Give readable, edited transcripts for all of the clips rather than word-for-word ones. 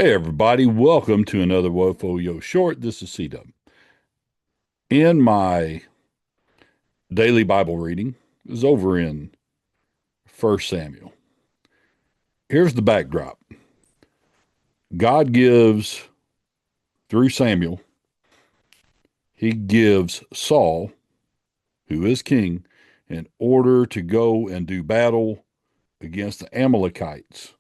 Hey everybody, welcome to another WOFOYO short. This is C-Dub. In my daily Bible reading is over in 1 Samuel. Here's the backdrop. God gives, through Samuel, he gives Saul, who is king, an order to go and do battle against the Amalekites.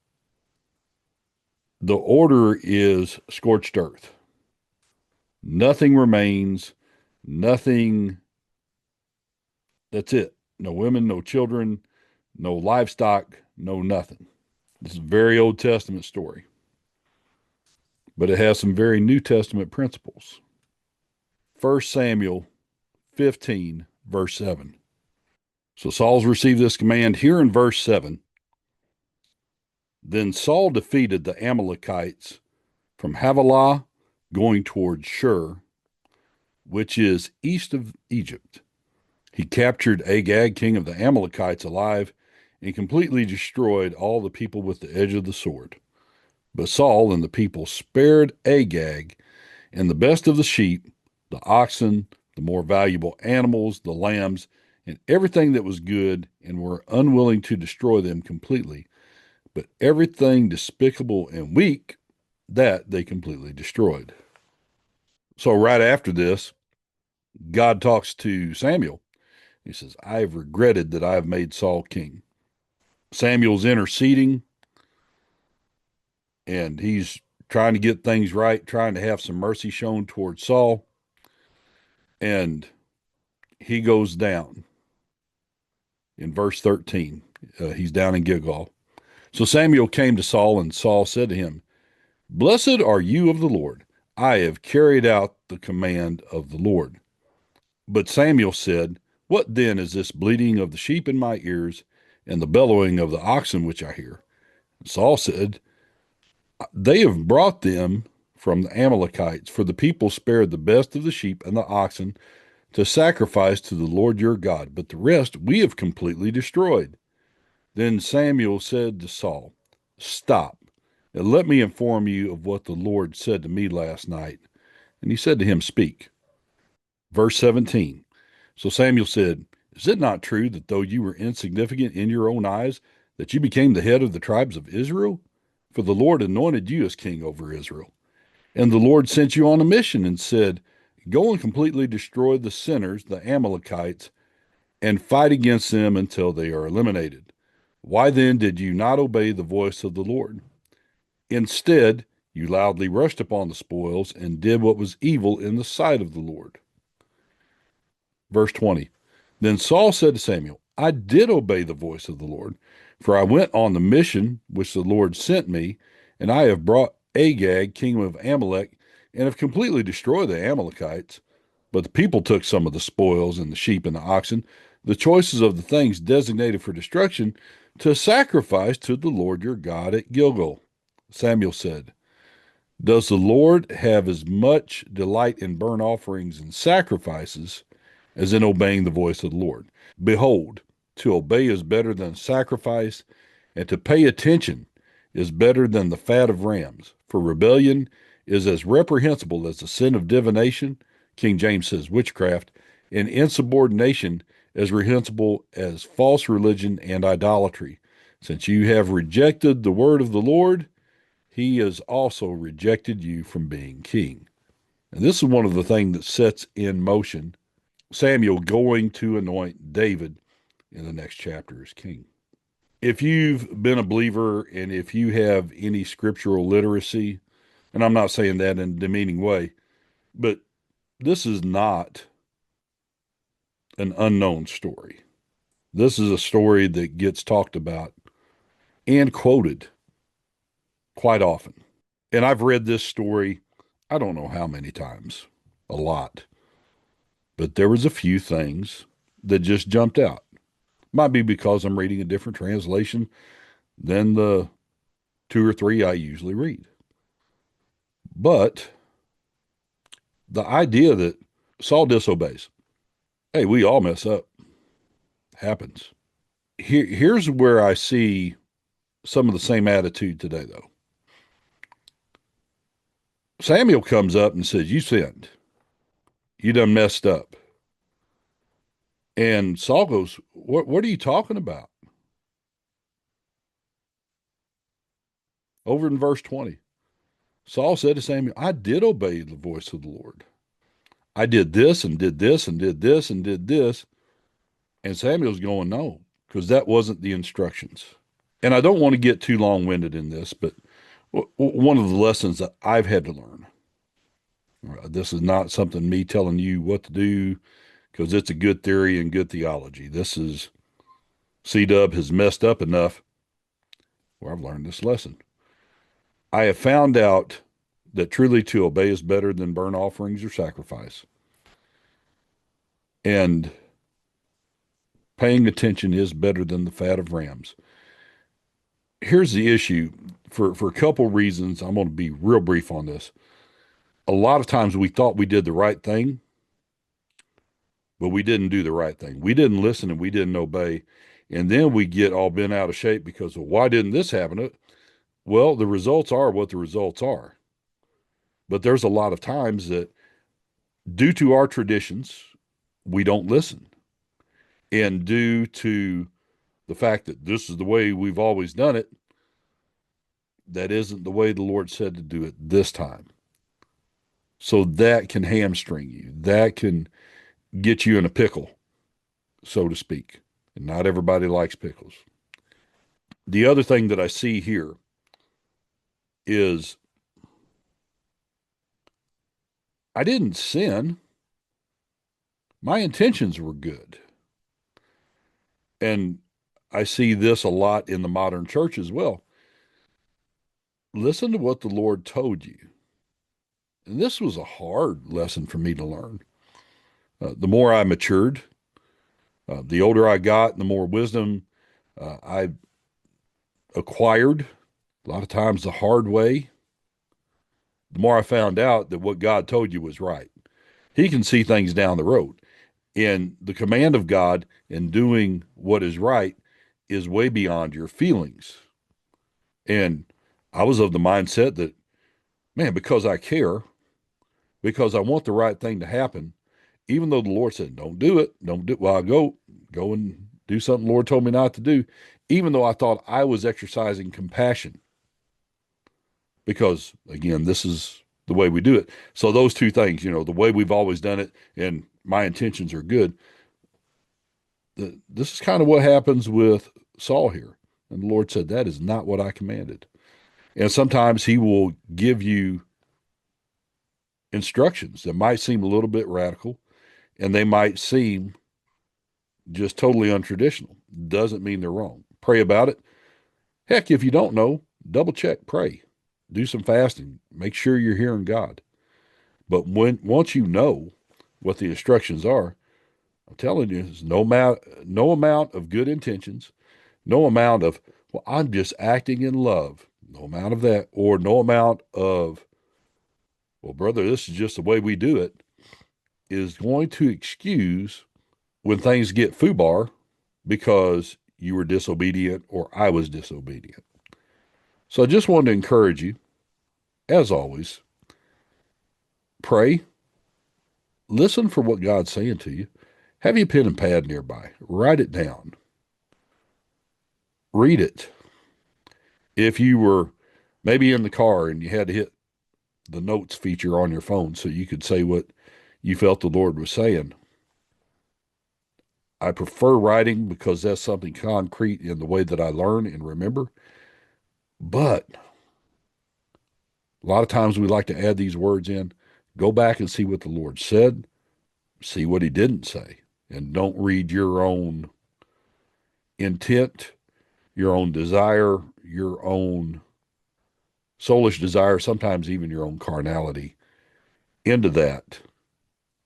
The order is scorched earth. Nothing remains, nothing. That's it. No women, no children, no livestock, no nothing. This is a very Old Testament story, but it has some very New Testament principles. 1 Samuel 15, verse 7. So Saul's received this command here in verse 7. Then Saul defeated the Amalekites from Havilah going toward Shur, which is east of Egypt. He captured Agag, king of the Amalekites, alive and completely destroyed all the people with the edge of the sword. But Saul and the people spared Agag and the best of the sheep, the oxen, the more valuable animals, the lambs, and everything that was good, and were unwilling to destroy them completely. But everything despicable and weak, that they completely destroyed. So right after this, God talks to Samuel. He says, I have regretted that I have made Saul king. Samuel's interceding, and he's trying to get things right, trying to have some mercy shown towards Saul. And he goes down in verse 13. He's down in Gilgal. So Samuel came to Saul, and Saul said to him, Blessed are you of the Lord. I have carried out the command of the Lord. But Samuel said, What then is this bleating of the sheep in my ears and the bellowing of the oxen which I hear? And Saul said, They have brought them from the Amalekites, for the people spared the best of the sheep and the oxen to sacrifice to the Lord your God, but the rest we have completely destroyed. Then Samuel said to Saul, Stop, and let me inform you of what the Lord said to me last night. And he said to him, Speak. Verse 17. So Samuel said, Is it not true that though you were insignificant in your own eyes, that you became the head of the tribes of Israel? For the Lord anointed you as king over Israel. And the Lord sent you on a mission and said, Go and completely destroy the sinners, the Amalekites, and fight against them until they are eliminated. Why then did you not obey the voice of the Lord? Instead, you loudly rushed upon the spoils and did what was evil in the sight of the Lord. Verse 20. Then Saul said to Samuel, I did obey the voice of the Lord, for I went on the mission which the Lord sent me, and I have brought Agag, king of Amalek, and have completely destroyed the Amalekites. But the people took some of the spoils and the sheep and the oxen, the choices of the things designated for destruction, to sacrifice to the Lord your God at Gilgal. Samuel said, Does the Lord have as much delight in burnt offerings and sacrifices as in obeying the voice of the Lord? Behold, to obey is better than sacrifice, and to pay attention is better than the fat of rams. For rebellion is as reprehensible as the sin of divination, King James says witchcraft, and insubordination as reprehensible as false religion and idolatry. Since you have rejected the word of the Lord, he has also rejected you from being king. And this is one of the things that sets in motion Samuel going to anoint David in the next chapter as king. If you've been a believer and if you have any scriptural literacy, and I'm not saying that in a demeaning way, but this is not an unknown story. This is a story that gets talked about and quoted quite often. And I've read this story, I don't know how many times, a lot. But there was a few things that just jumped out. Might be because I'm reading a different translation than the two or three I usually read. But the idea that Saul disobeys, hey, we all mess up, happens. Here's where I see some of the same attitude today, though. Samuel comes up and says, you sinned. You done messed up. And Saul goes, what are you talking about? Over in verse 20, Saul said to Samuel, I did obey the voice of the Lord. I did this and did this and did this and did this. And Samuel's going, no, because that wasn't the instructions. And I don't want to get too long winded in this, but one of the lessons that I've had to learn, this is not something me telling you what to do because it's a good theory and good theology. This is C-Dub has messed up enough where I've learned this lesson. I have found out that truly to obey is better than burnt offerings or sacrifice. And paying attention is better than the fat of rams. Here's the issue for a couple reasons. I'm going to be real brief on this. A lot of times we thought we did the right thing, but we didn't do the right thing. We didn't listen and we didn't obey. And then we get all bent out of shape because, well, why didn't this happen? Well, the results are what the results are. But there's a lot of times that due to our traditions, we don't listen. And due to the fact that this is the way we've always done it, that isn't the way the Lord said to do it this time. So that can hamstring you. That can get you in a pickle, so to speak. And not everybody likes pickles. The other thing that I see here is I didn't sin. My intentions were good. And I see this a lot in the modern church as well. Listen to what the Lord told you. And this was a hard lesson for me to learn. The more I matured, the older I got, the more wisdom I acquired, a lot of times the hard way, the more I found out that what God told you was right. He can see things down the road. And the command of God in doing what is right is way beyond your feelings. And I was of the mindset that, man, because I care, because I want the right thing to happen, even though the Lord said, don't do it, don't do it. Well, I go and do something the Lord told me not to do, even though I thought I was exercising compassion. Because again, this is the way we do it. So those two things, the way we've always done it and my intentions are good. This is kind of what happens with Saul here. And the Lord said, that is not what I commanded. And sometimes he will give you instructions that might seem a little bit radical and they might seem just totally untraditional. Doesn't mean they're wrong. Pray about it. Heck, if you don't know, double check, pray, do some fasting, make sure you're hearing God. But once you know what the instructions are, I'm telling you, there's no amount of good intentions, no amount of, well, I'm just acting in love, no amount of that, or no amount of, well, brother, this is just the way we do it, is going to excuse when things get foobar because you were disobedient or I was disobedient. So I just wanted to encourage you, as always, pray, listen for what God's saying to you. Have your pen and pad nearby. Write it down. Read it. If you were maybe in the car and you had to hit the notes feature on your phone so you could say what you felt the Lord was saying, I prefer writing because that's something concrete in the way that I learn and remember. But a lot of times we like to add these words in. Go back and see what the Lord said, see what he didn't say, and don't read your own intent, your own desire, your own soulish desire, sometimes even your own carnality into that,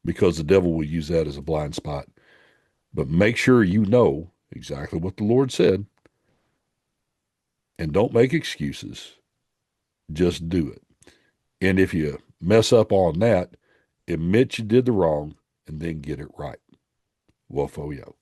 because the devil will use that as a blind spot. But make sure you know exactly what the Lord said and don't make excuses. Just do it. And if you mess up on that, admit you did the wrong and then get it right. WOFOYO.